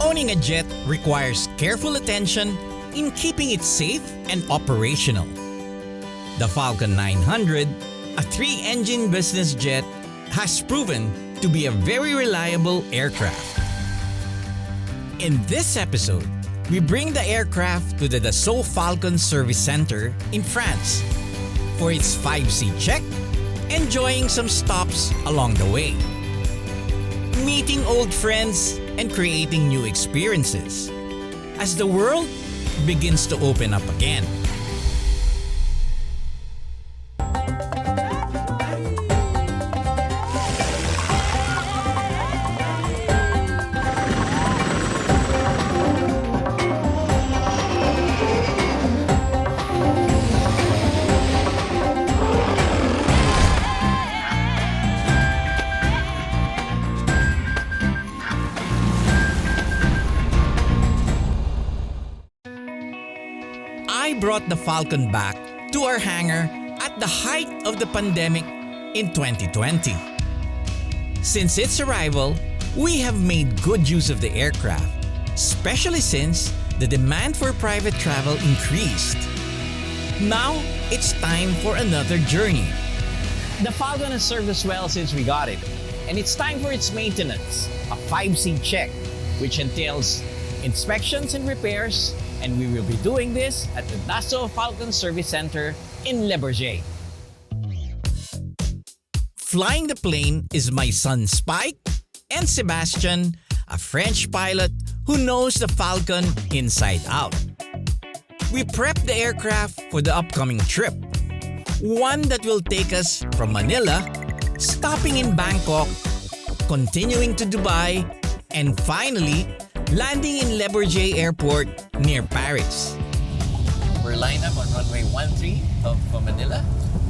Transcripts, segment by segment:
Owning a jet requires careful attention in keeping it safe and operational. The Falcon 900, a 3-engine business jet, has proven to be a very reliable aircraft. In this episode, we bring the aircraft to the Dassault Falcon Service Center in France for its 5C check, enjoying some stops along the way, meeting old friends and creating new experiences as the world begins to open up again. I brought the Falcon back to our hangar at the height of the pandemic in 2020. Since its arrival, we have made good use of the aircraft, especially since the demand for private travel increased. Now, it's time for another journey. The Falcon has served us well since we got it, and it's time for its maintenance, a 5C check, which entails inspections and repairs, and we will be doing this at the Dassault Falcon Service Center in Bourget. Flying the plane is my son Spike and Sebastian, a French pilot who knows the Falcon inside out. We prepped the aircraft for the upcoming trip, one that will take us from Manila, stopping in Bangkok, continuing to Dubai, and finally landing in Bourget Airport near Paris. We're lined up on runway 13 of Manila.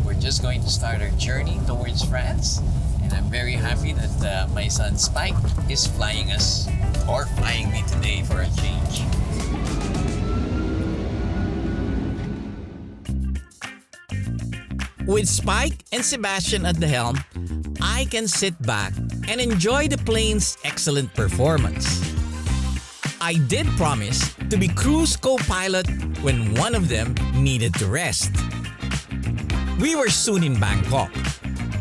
We're just going to start our journey towards France. And I'm very happy that my son Spike is flying us, or flying me today for a change. With Spike and Sebastian at the helm, I can sit back and enjoy the plane's excellent performance. I did promise to be cruise co-pilot when one of them needed to rest. We were soon in Bangkok,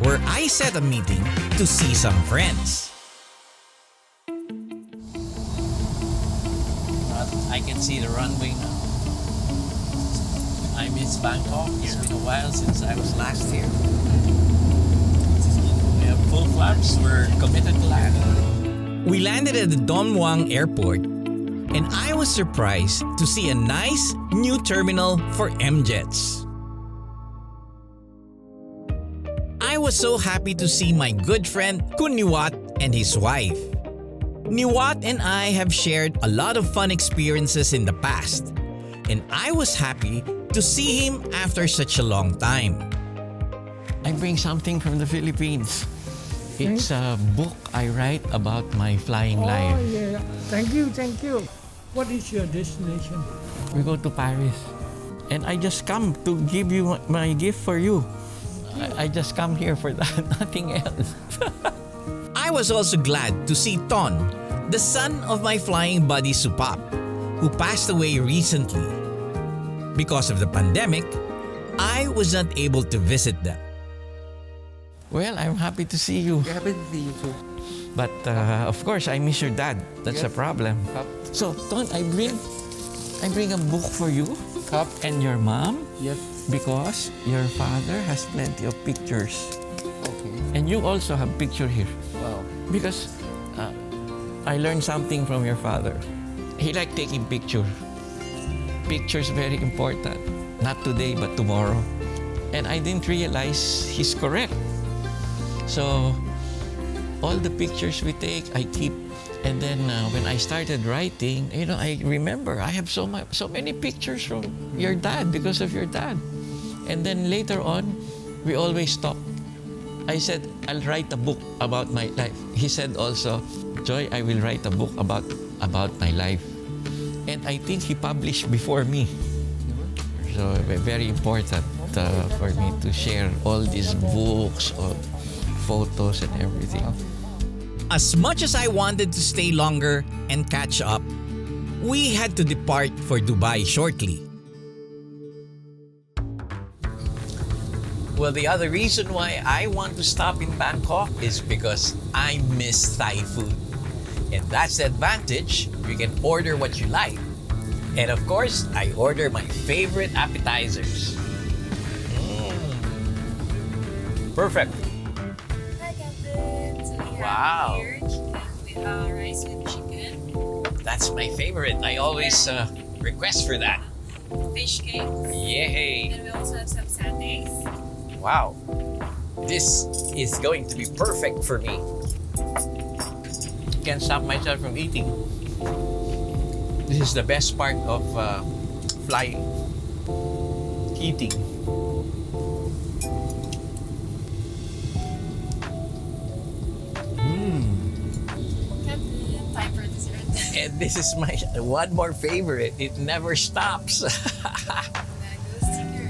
where I set a meeting to see some friends. I can see the runway now. I miss Bangkok. It's been a while since I was last here. We have full flaps. We're committed to land. We landed at the Don Muang Airport, and I was surprised to see a nice new terminal for M-Jets. I was so happy to see my good friend Nivat and his wife. Nivat and I have shared a lot of fun experiences in the past, and I was happy to see him after such a long time. I bring something from the Philippines. It's a book I write about my flying life. Oh, yeah. Thank you, thank you. What is your destination? We go to Paris. And I just come to give you my gift for you. I just come here for that, nothing else. I was also glad to see Ton, the son of my flying buddy Supap, who passed away recently. Because of the pandemic, I was not able to visit them. Well, I'm happy to see you. Happy to see you too. But of course, I miss your dad. That's a problem. Cup. So, Ton, I bring a book for you Cup. and your mom Yes. because your father has plenty of pictures. Okay. And you also have picture here. Wow. Because I learned something from your father. He liked taking picture. Pictures very important. Not today, but tomorrow. And I didn't realize he's correct. So, all the pictures we take, I keep. And then when I started writing, I remember I have so many pictures from your dad because of your dad. And then later on, we always talk. I said, I'll write a book about my life. He said also, Joy, I will write a book about my life. And I think he published before me. So very important for me to share all these books, or photos and everything. As much as I wanted to stay longer and catch up, we had to depart for Dubai shortly. Well, the other reason why I want to stop in Bangkok is because I miss Thai food. And that's the advantage. You can order what you like. And of course, I order my favorite appetizers. Perfect. Hi, Captain. So we Wow. have here chicken with rice with chicken, That's my favorite. I always request for that. fish cakes, Yay! and we also have some satays. Wow. This is going to be perfect for me. Can't stop myself from eating. This is the best part of flying. Eating. Captain, time for dessert. And this is my one more favorite. It never stops. Mango sticker.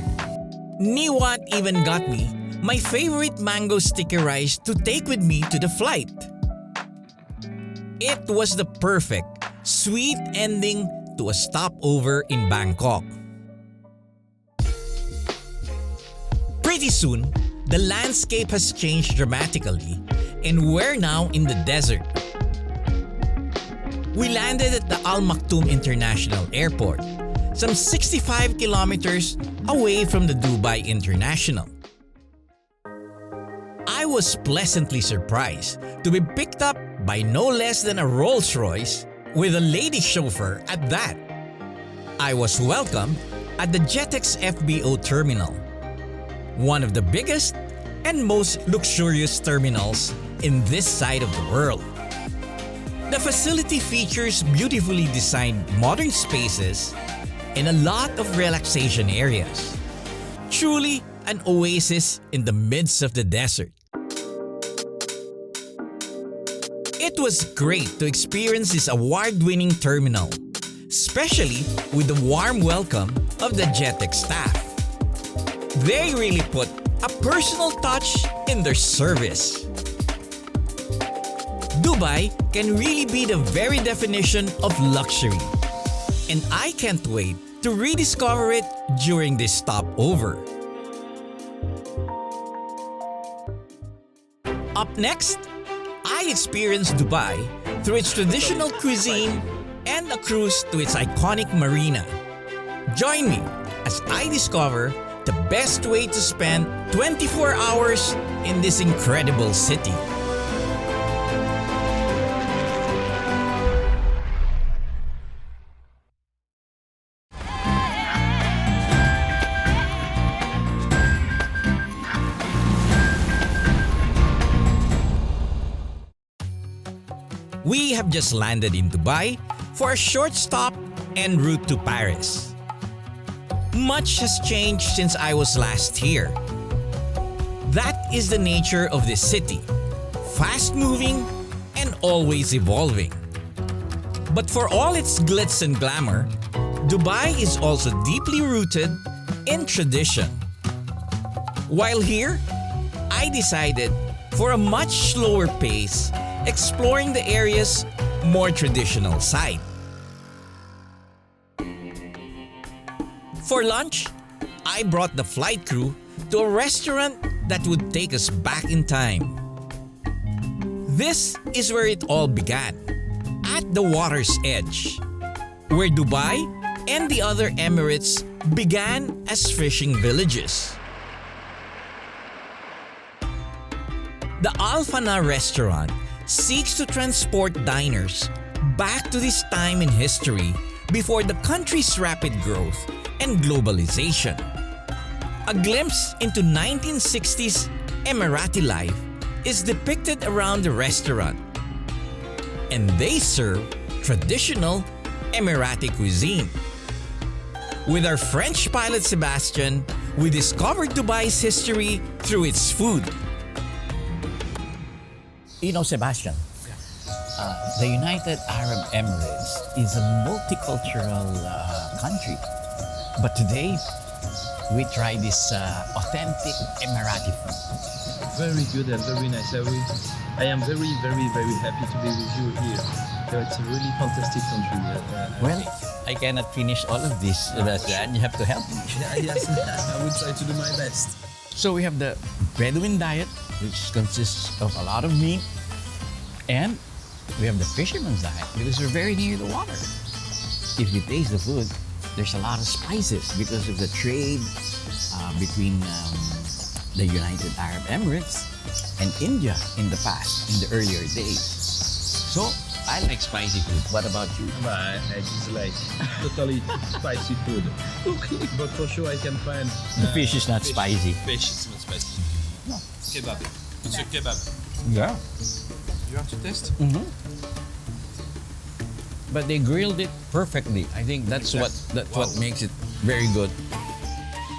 Nivat even got me my favorite mango sticky rice to take with me to the flight. It was the perfect, sweet ending to a stopover in Bangkok. Pretty soon, the landscape has changed dramatically and we're now in the desert. We landed at the Al Maktoum International Airport, some 65 kilometers away from the Dubai International. I was pleasantly surprised to be picked up by no less than a Rolls-Royce with a lady chauffeur at that. I was welcomed at the JetX FBO terminal, one of the biggest and most luxurious terminals in this side of the world. The facility features beautifully designed modern spaces and a lot of relaxation areas. Truly an oasis in the midst of the desert. It was great to experience this award-winning terminal, especially with the warm welcome of the JetX staff. They really put a personal touch in their service. Dubai can really be the very definition of luxury, and I can't wait to rediscover it during this stopover. Up next, I experienced Dubai through its traditional cuisine and a cruise to its iconic marina. Join me as I discover the best way to spend 24 hours in this incredible city. We have just landed in Dubai for a short stop en route to Paris. Much has changed since I was last here. That is the nature of this city, fast-moving and always evolving. But for all its glitz and glamour, Dubai is also deeply rooted in tradition. While here, I decided for a much slower pace, exploring the area's more traditional side. For lunch, I brought the flight crew to a restaurant that would take us back in time. This is where it all began, at the water's edge, where Dubai and the other Emirates began as fishing villages. The Al Fana restaurant seeks to transport diners back to this time in history before the country's rapid growth and globalization. A glimpse into 1960s Emirati life is depicted around the restaurant, and they serve traditional Emirati cuisine. With our French pilot Sebastian, we discovered Dubai's history through its food. You know, Sebastian, the United Arab Emirates is a multicultural country. But today, we try this authentic Emirati food. Very good and very nice. I am very, very, very happy to be with you here. It's a really fantastic country. Well, I cannot finish all of this, Sebastian. You have to help me. Yes, I will try to do my best. So we have the Bedouin diet, which consists of a lot of meat, and we have the fisherman's diet because we're very near the water. If you taste the food, there's a lot of spices because of the trade between the United Arab Emirates and India in the past, in the earlier days. So I like spicy food. What about you? I just like totally spicy food. Okay. But for sure I can find... The fish is not spicy. Fish is not spicy. No. Kebab. It's a kebab. Yeah. You want to taste? Mm-hmm. But they grilled it perfectly. I think that's what makes it very good.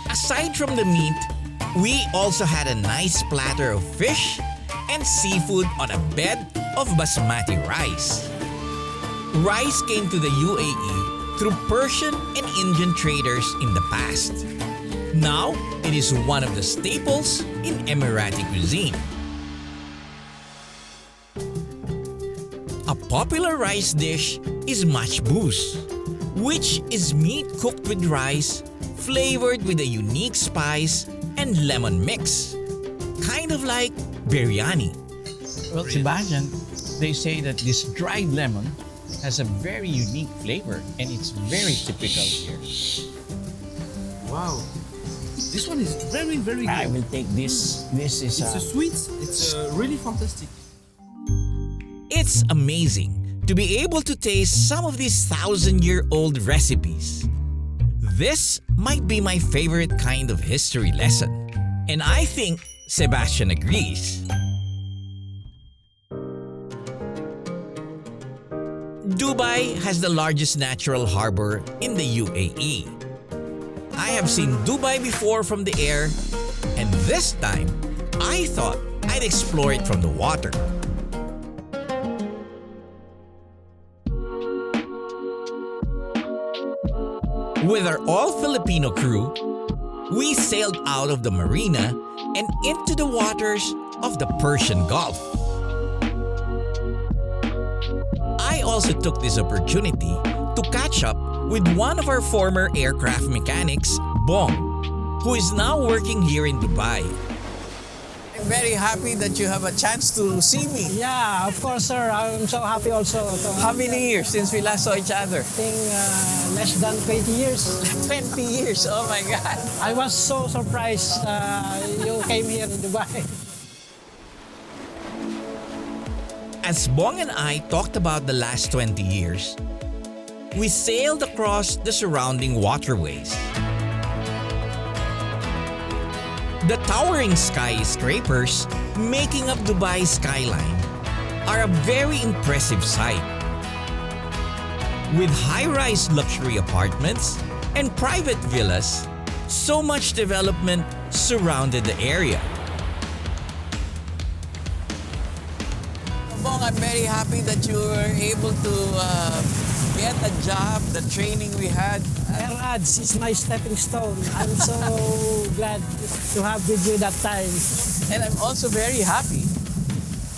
Aside from the meat, we also had a nice platter of fish and seafood on a bed of basmati rice. Rice came to the UAE through Persian and Indian traders in the past. Now, it is one of the staples in Emirati cuisine. A popular rice dish is machbouz, which is meat cooked with rice, flavored with a unique spice and lemon mix. Kind of like biryani. Well, Sebastian, they say that this dried lemon has a very unique flavor and it's very typical here. Wow. This one is very, very good. I will take this. This is It's a sweet. It's really fantastic. It's amazing to be able to taste some of these 1,000-year-old recipes. This might be my favorite kind of history lesson, and I think Sebastian agrees. Dubai has the largest natural harbor in the UAE. I have seen Dubai before from the air, and this time, I thought I'd explore it from the water. With our all-Filipino crew, we sailed out of the marina and into the waters of the Persian Gulf. I also took this opportunity to catch up with one of our former aircraft mechanics, Bong, who is now working here in Dubai. I'm very happy that you have a chance to see me. Yeah, of course, sir. I'm so happy also. How many years since we last saw each other? I think less than 20 years. 20 years, oh my God. I was so surprised you came here in Dubai. As Bong and I talked about the last 20 years, we sailed across the surrounding waterways. The towering skyscrapers making up Dubai's skyline are a very impressive sight. With high-rise luxury apartments and private villas, so much development surrounded the area. Bong, I'm very happy that you were able to get a job, the training we had. Air Ads is my stepping stone. I'm so glad to have with you that time. And I'm also very happy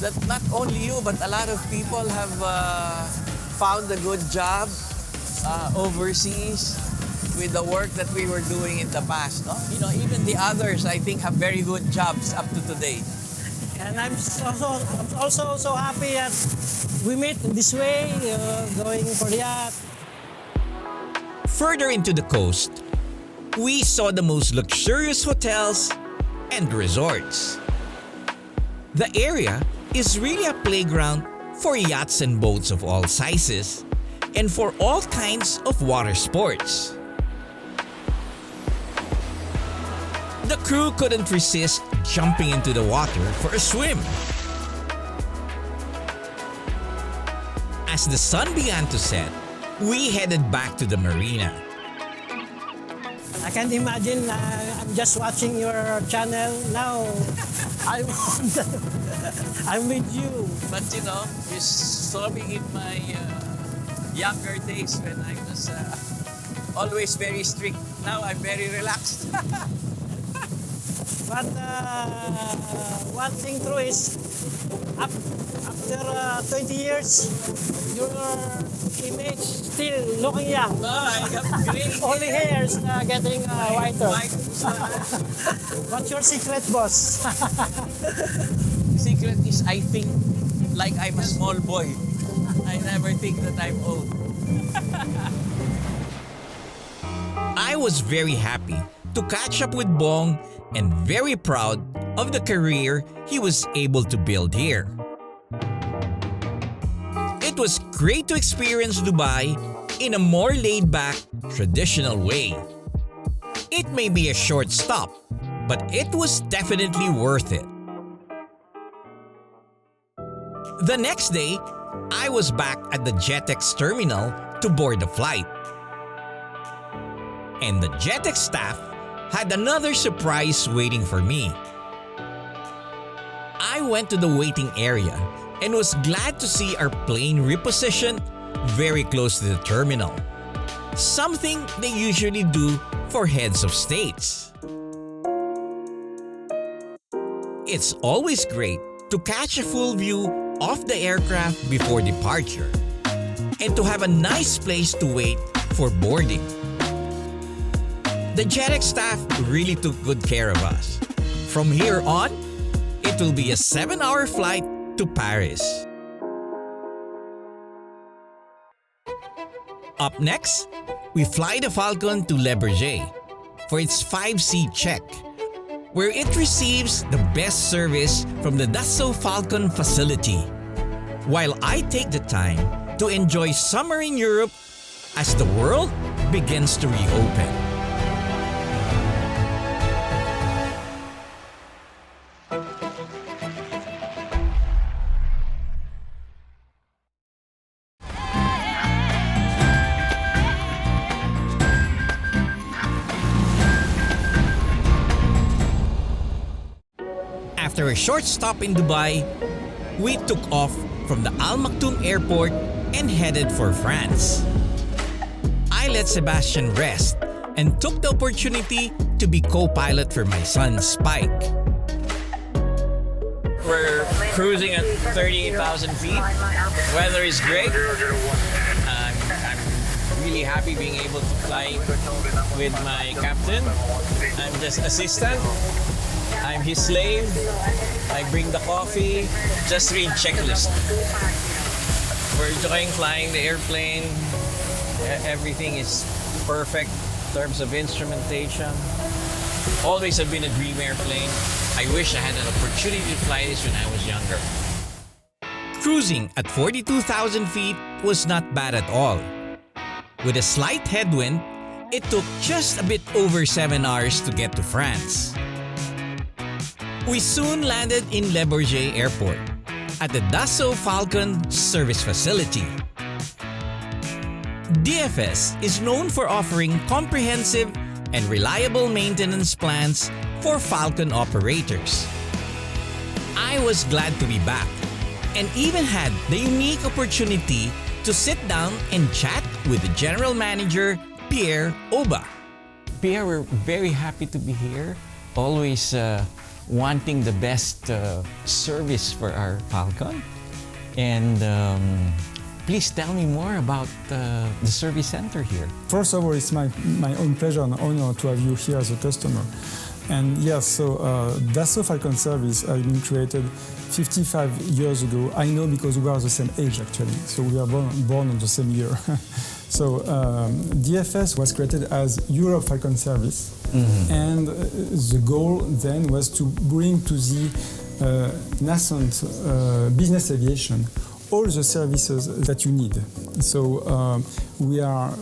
that not only you, but a lot of people have found a good job overseas with the work that we were doing in the past. No? You know, even the others, I think, have very good jobs up to today. And I'm also so happy that we met in this way, going for the yacht. Further into the coast, we saw the most luxurious hotels and resorts. The area is really a playground for yachts and boats of all sizes and for all kinds of water sports. The crew couldn't resist jumping into the water for a swim. As the sun began to set, we headed back to the marina. I can't imagine, I'm just watching your channel now. I'm with you. But you know, you saw me in my younger days when I was always very strict. Now I'm very relaxed. But one thing true is, after 20 years, your image still looking young. No, I have great Only hairs getting whiter. white What's your secret, boss? secret is I think like I'm a small boy. I never think that I'm old. I was very happy to catch up with Bong and very proud of the career he was able to build here. It was great to experience Dubai in a more laid-back, traditional way. It may be a short stop, but it was definitely worth it. The next day, I was back at the JetX terminal to board the flight. And the JetX staff had another surprise waiting for me. I went to the waiting area and was glad to see our plane repositioned very close to the terminal. Something they usually do for heads of states. It's always great to catch a full view of the aircraft before departure and to have a nice place to wait for boarding. The JetX staff really took good care of us. From here on, it will be a 7-hour flight to Paris. Up next, we fly the Falcon to Le Bourget for its 5C check, where it receives the best service from the Dassault Falcon facility, while I take the time to enjoy summer in Europe as the world begins to reopen. After a short stop in Dubai, we took off from the Al Maktoum airport and headed for France. I let Sebastian rest and took the opportunity to be co-pilot for my son Spike. We're cruising at 38,000 feet. Weather is great. I'm really happy being able to fly with my captain. I'm just assistant. I'm his slave. I bring the coffee. Just read checklist. We're enjoying flying the airplane. Everything is perfect in terms of instrumentation. Always have been a dream airplane. I wish I had an opportunity to fly this when I was younger. Cruising at 42,000 feet was not bad at all. With a slight headwind, it took just a bit over 7 hours to get to France. We soon landed in Le Bourget Airport at the Dassault Falcon service facility. DFS is known for offering comprehensive and reliable maintenance plans for Falcon operators. I was glad to be back and even had the unique opportunity to sit down and chat with the General Manager, Pierre Aubin. Pierre, we're very happy to be here. Always wanting the best service for our Falcon. And please tell me more about the service center here. First of all, it's my own pleasure and honor to have you here as a customer. And yes, so Dassault Falcon service has been created 55 years ago. I know because we are the same age actually, so we are born on the same year. So DFS was created as Europe Falcon service, and the goal then was to bring to the nascent business aviation all the services that you need. So we are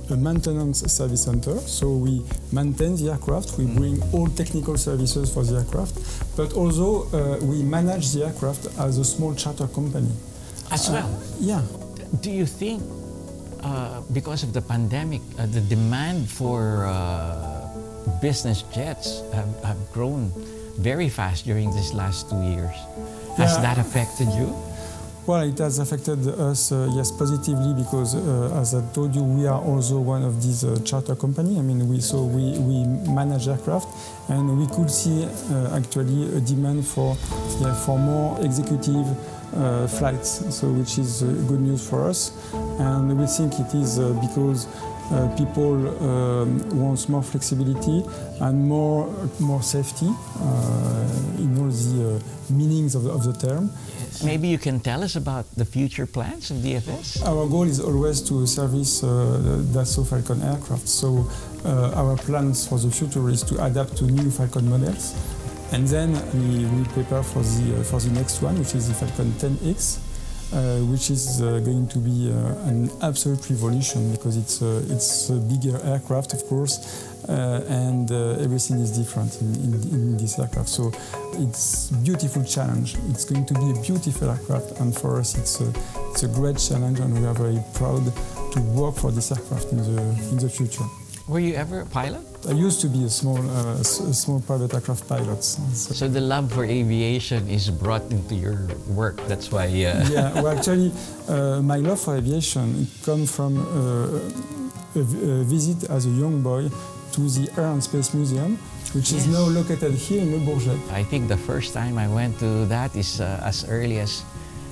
a maintenance service center, so we maintain the aircraft, we bring all technical services for the aircraft, but also we manage the aircraft as a small charter company. As well? Yeah. Do you think, because of the pandemic, the demand for business jets have grown very fast during these last 2 years? Has that affected you? Well, it has affected us, yes, positively because, as I told you, we are also one of these charter company. I mean, we manage aircraft, and we could see actually a demand for more executive flights. So, which is good news for us, and we think it is because people want more flexibility and more safety in all the meanings of the term. Maybe you can tell us about the future plans of DFS? Our goal is always to service Dassault Falcon aircraft. So our plans for the future is to adapt to new Falcon models, and then we prepare for the next one, which is the Falcon 10X. Which is going to be an absolute revolution because it's a bigger aircraft, of course, and everything is different in this aircraft. So it's a beautiful challenge. It's going to be a beautiful aircraft, and for us it's a great challenge, and we are very proud to work for this aircraft in the future. Were you ever a pilot? I used to be a small private aircraft pilot. So the love for aviation is brought into your work. That's why. Yeah. Well, actually, my love for aviation comes from a visit as a young boy to the Air and Space Museum, which is now located here in Bourget. I think the first time I went to that is as early as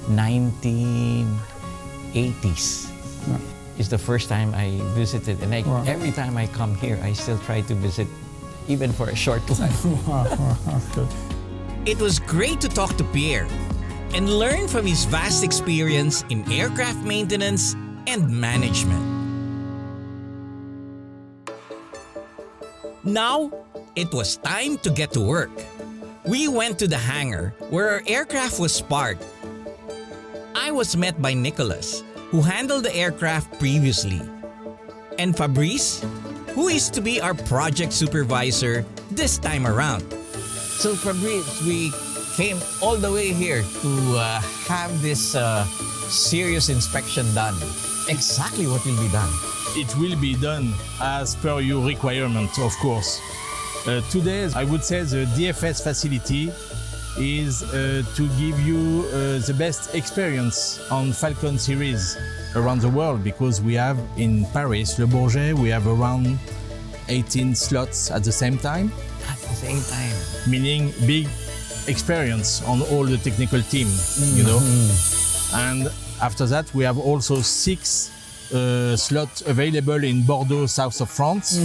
1980s. Yeah. It's the first time I visited, and every time I come here, I still try to visit, even for a short while. Okay. It was great to talk to Pierre and learn from his vast experience in aircraft maintenance and management. Now, it was time to get to work. We went to the hangar where our aircraft was parked. I was met by Nicholas, who handled the aircraft previously, and Fabrice, who is to be our project supervisor this time around. So Fabrice, we came all the way here to have this serious inspection done. Exactly what will be done? It will be done as per your requirement, of course. Today, I would say the DFS facility is to give you the best experience on Falcon series around the world, because we have in Paris, Le Bourget, we have around 18 slots at the same time. At the same time. Meaning big experience on all the technical team, you know. And after that, we have also 6 slots available in Bordeaux, south of France,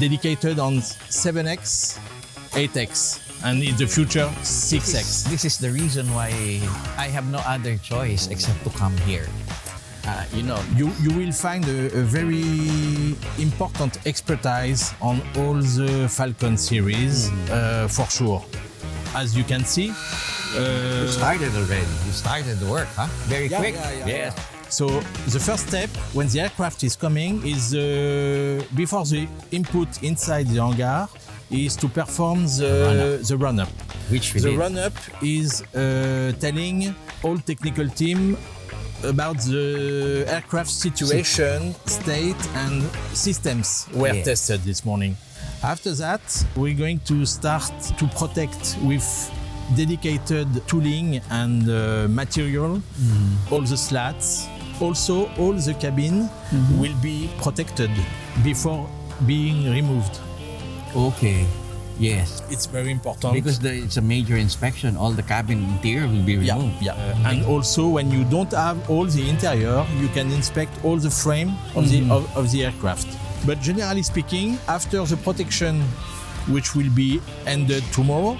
dedicated on 7X, 8X. And in the future, 6X. This is the reason why I have no other choice except to come here. You will find a very important expertise on all the Falcon series, for sure. As you can see, You started already. You started the work, huh? Very quick. Yeah. So the first step when the aircraft is coming is before the input inside the hangar is to perform the run-up. Which we The did. run-up is telling all technical team about the aircraft situation, state and systems were tested this morning. After that, we're going to start to protect with dedicated tooling and material all the slats. Also, all the cabin will be protected before being removed. Okay. Yes. It's very important. Because it's a major inspection, all the cabin interior will be removed. And also, when you don't have all the interior, you can inspect all the frame of the aircraft. But generally speaking, after the protection, which will be ended tomorrow,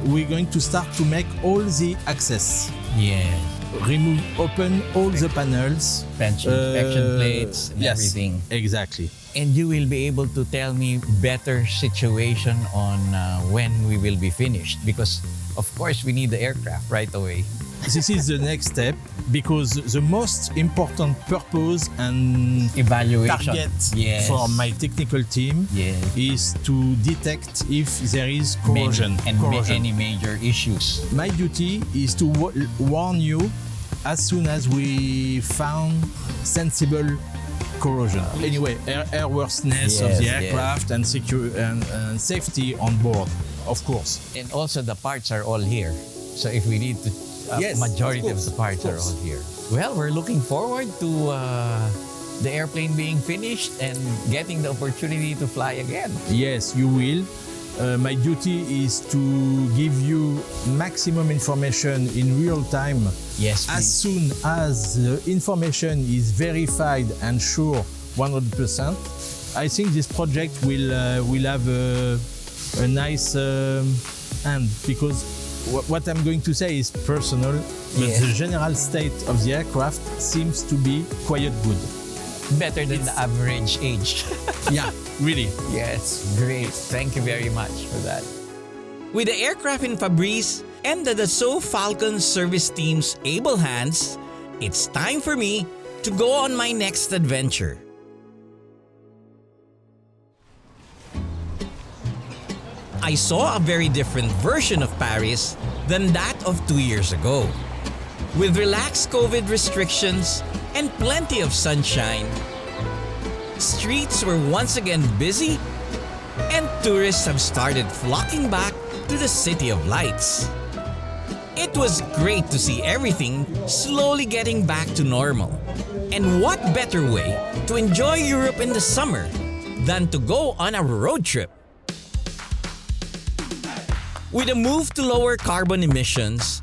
we're going to start to make all the access. Yeah. Open all the panels. Inspection plates and everything. Exactly. And you will be able to tell me better situation on when we will be finished, because of course we need the aircraft right away. This is the next step, because the most important purpose and Evaluation. target for my technical team is to detect if there is corrosion. Any major issues. My duty is to warn you as soon as we found sensible corrosion. Anyway, airworthiness of the aircraft and safety on board, of course. And also the parts are all here. So if we need to Yes, majority of of, course, the parts of are course. all here. Well, we're looking forward to the airplane being finished and getting the opportunity to fly again. Yes, you will. My duty is to give you maximum information in real time. Yes, As soon as the information is verified and sure 100%, I think this project will have a nice end, because what I'm going to say is personal, but Yeah. the general state of the aircraft seems to be quite good. Better than the average age. Yeah, really. Yes, great. Thank you very much for that. With the aircraft in Fabrice and the Dassault Falcon service team's able hands, it's time for me to go on my next adventure. I saw a very different version of Paris than that of 2 years ago. With relaxed COVID restrictions and plenty of sunshine, streets were once again busy and tourists have started flocking back to the City of Lights. It was great to see everything slowly getting back to normal. And what better way to enjoy Europe in the summer than to go on a road trip? With a move to lower carbon emissions,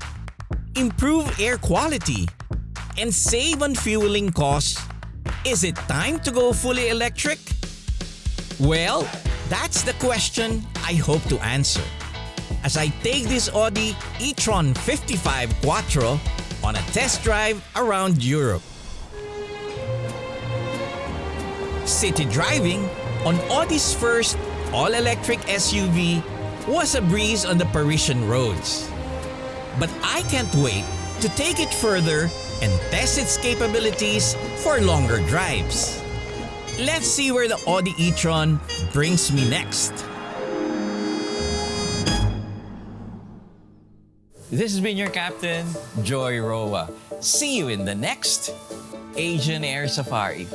improve air quality, and save on fueling costs, is it time to go fully electric? Well, that's the question I hope to answer as I take this Audi e-tron 55 Quattro on a test drive around Europe. City driving on Audi's first all-electric SUV was a breeze on the Parisian roads. But I can't wait to take it further and test its capabilities for longer drives. Let's see where the Audi e-tron brings me next. This has been your captain, Jorry Roa. See you in the next Asian Air Safari.